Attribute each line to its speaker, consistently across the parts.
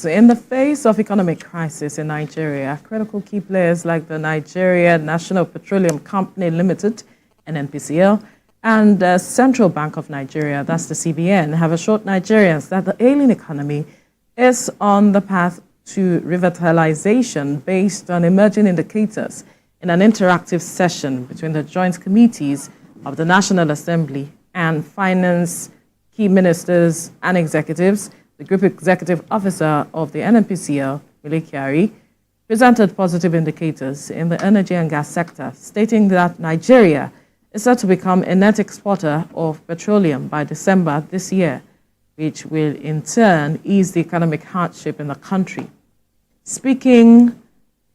Speaker 1: us, in the face of economic crisis in Nigeria, critical key players like the Nigerian National Petroleum Company Limited, NNPCL, and the Central Bank of Nigeria, that's the CBN, have assured Nigerians that the ailing economy is on the path to revitalisation based on emerging indicators in an interactive session between the joint committees of the National Assembly and finance key ministers and executives. The Group Executive Officer of the NNPCL, Mela Kyari, presented positive indicators in the energy and gas sector, stating that Nigeria is set to become a net exporter of petroleum by December this year, which will in turn ease the economic hardship in the country. Speaking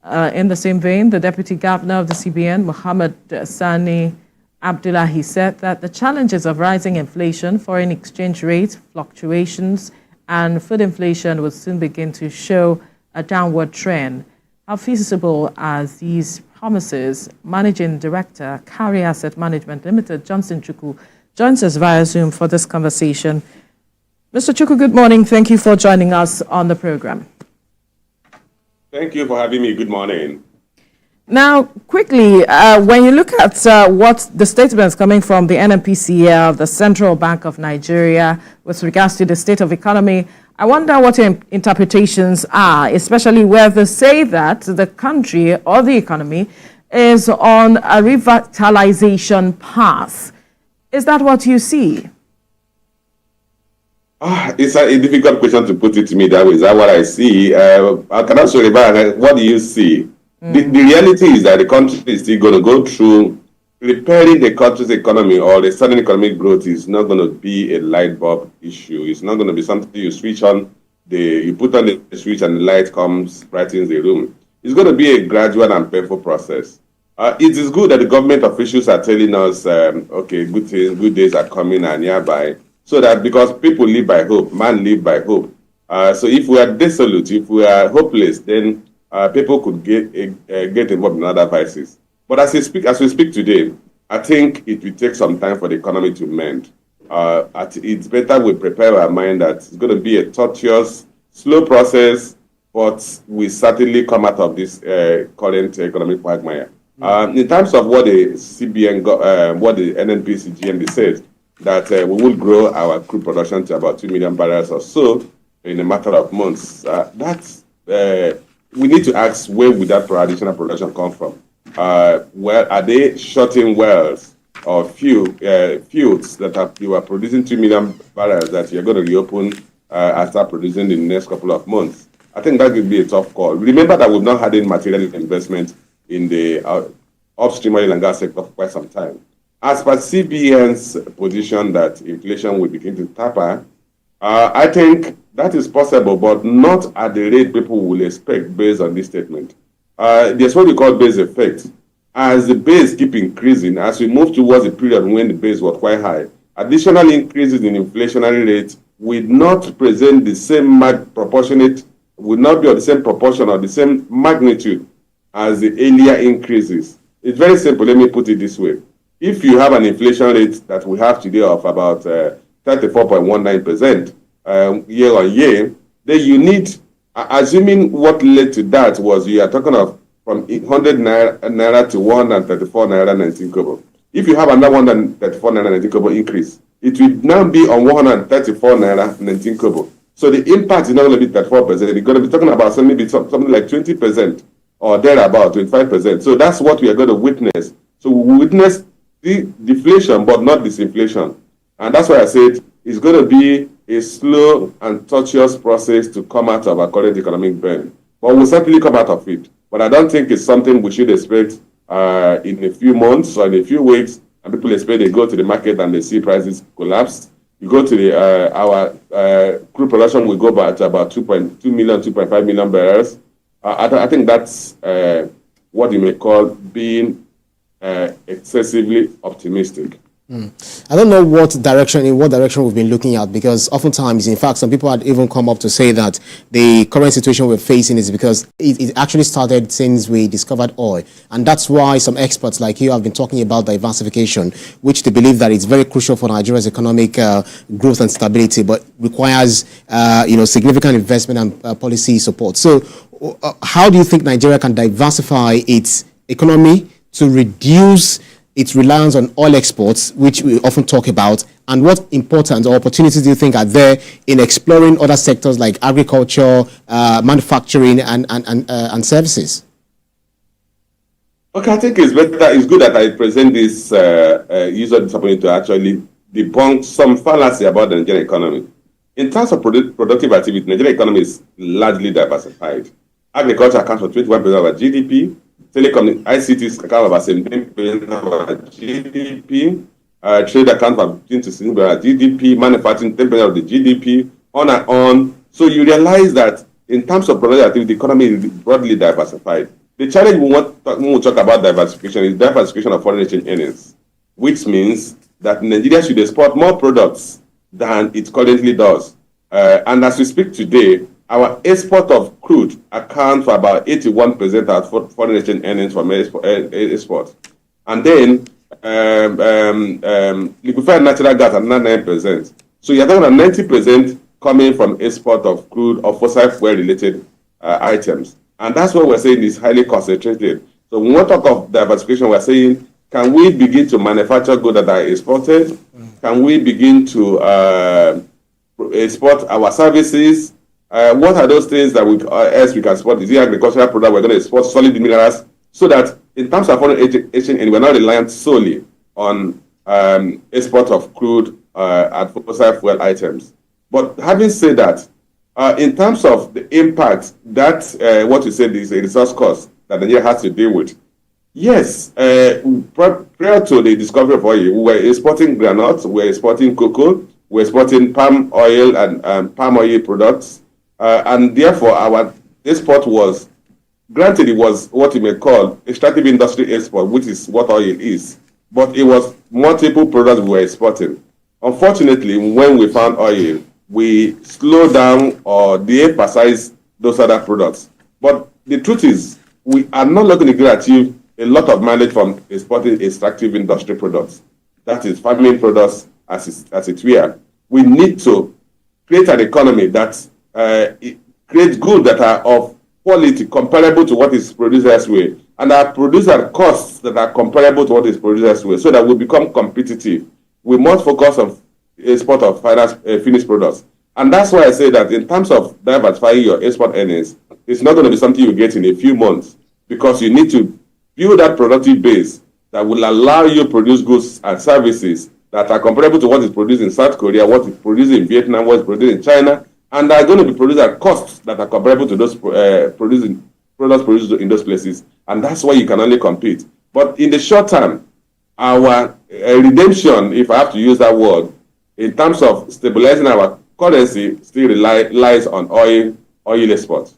Speaker 1: in the same vein, the Deputy Governor of the CBN, Sani Abdullahi, said that the challenges of rising inflation, foreign exchange rate fluctuations, and food inflation will soon begin to show a downward trend. How feasible are these promises? Managing Director, Kyari Asset Management Limited, Johnson Chukwu, joins us via Zoom for this conversation. Mr. Chukwu, good morning. Thank you for joining us on the program.
Speaker 2: Thank you for having me. Good morning.
Speaker 1: Now, quickly, when you look at what the statements coming from the NNPCL, the Central Bank of Nigeria, with regards to the state of economy, I wonder what your interpretations are, especially where they say that the country or the economy is on a revitalization path. Is that what you see?
Speaker 2: It's a difficult question to put it to me that way. Is that what I see? I cannot show you, what do you see? The reality is that the country is still going to go through repairing the country's economy, or the sudden economic growth is not going to be a light bulb issue. It's not going to be something you switch on, you put on the switch and the light comes right in the room. It's going to be a gradual and painful process. It is good that the government officials are telling us, okay, good days are coming and nearby, so that because people live by hope, man live by hope. So if we are desolate, if we are hopeless, then people could get involved in other vices. But as we speak today, I think it will take some time for the economy to mend. It's better we prepare our mind that it's going to be a tortuous, slow process, but we certainly come out of this current economic quagmire. In terms of what the CBN, what the NNPCL said, that we will grow our crude production to about 2 million barrels or so in a matter of months. We need to ask, where would that additional production come from? Where are they shutting wells or fields that you are producing 2 million barrels that you're going to reopen and start producing in the next couple of months? I think that would be a tough call. Remember that we've not had any material investment in the upstream oil and gas sector for quite some time. As per CBN's position that inflation will begin to taper, I think that is possible, but not at the rate people will expect based on this statement. There's what we call base effect. As the base keep increasing, as we move towards a period when the base was quite high, additional increases in inflationary rates will not present the same will not be of the same proportion or the same magnitude as the earlier increases. It's very simple. Let me put it this way. If you have an inflation rate that we have today of about 34.19% year on year, then you need, assuming what led to that was you are talking of from 100 naira to 134 naira 19 kobo. If you have another 134 naira 19 kobo increase, it will now be on 134 naira 19 kobo. So the impact is not going to be 34%. It's going to be talking about something like 20% or thereabout, 25%. So that's what we are going to witness. So we witness the deflation, but not disinflation. And that's why I said it's going to be a slow and tortuous process to come out of our current economic burn. But we'll certainly come out of it. But I don't think it's something we should expect in a few months or in a few weeks, and people expect they go to the market and they see prices collapse. You go to our crude production will go back to about 2.2 million, 2.5 million barrels. I think that's what you may call being excessively optimistic.
Speaker 3: I don't know in what direction we've been looking at, because oftentimes, in fact, some people had even come up to say that the current situation we're facing is because it actually started since we discovered oil. And that's why some experts like you have been talking about diversification, which they believe that it's very crucial for Nigeria's economic growth and stability, but requires significant investment and policy support. So how do you think Nigeria can diversify its economy to reduce its reliance on oil exports, which we often talk about, and what importance or opportunities do you think are there in exploring other sectors like agriculture, manufacturing, and services?
Speaker 2: Okay, I think it's good that I present this use of this opportunity to actually debunk some fallacy about the Nigerian economy. In terms of productive activity, the Nigerian economy is largely diversified. Agriculture accounts for 21% of our GDP. Telecom, ICTs account for about 17% of our GDP. Trade account for 15 to 16% of our GDP. Manufacturing, 10% of the GDP. On and on. So you realize that in terms of productive activity, the economy is broadly diversified. The challenge when we talk about diversification is diversification of foreign exchange earnings, which means that Nigeria should export more products than it currently does. And as we speak today, our export of crude accounts for about 81% of foreign exchange earnings from export. And then liquefied natural gas at 9%. So you're talking about 90% coming from export of crude or fossil fuel related items. And that's what we're saying is highly concentrated. So when we talk of diversification, we're saying, can we begin to manufacture goods that are exported? Can we begin to export our services? What are those things that we can export? Is it agricultural product? We're going to export solid minerals, so that in terms of foreign exchange, we're not reliant solely on export of crude and fossil fuel items. But having said that, in terms of the impact that what you said is a resource cost that Nigeria has to deal with, yes, prior to the discovery of oil, we were exporting granules, we were exporting cocoa, we were exporting palm oil and palm oil products. And therefore, our export was, granted, it was what you may call extractive industry export, which is what oil is, but it was multiple products we were exporting. Unfortunately, when we found oil, we slowed down or de-emphasized those other products. But the truth is, we are not going to achieve a lot of mileage from exporting extractive industry products. That is farming products as it were. We need to create an economy that creates goods that are of quality comparable to what is produced elsewhere, and are produced at costs that are comparable to what is produced elsewhere, so that we become competitive. We must focus on export of finished products. And that's why I say that in terms of diversifying your export earnings, it's not going to be something you get in a few months, because you need to build that productive base that will allow you to produce goods and services that are comparable to what is produced in South Korea, what is produced in Vietnam, what is produced in China, and are going to be produced at costs that are comparable to those products produced in those places. And that's why you can only compete. But in the short term, our redemption, if I have to use that word, in terms of stabilizing our currency, still relies on oil exports.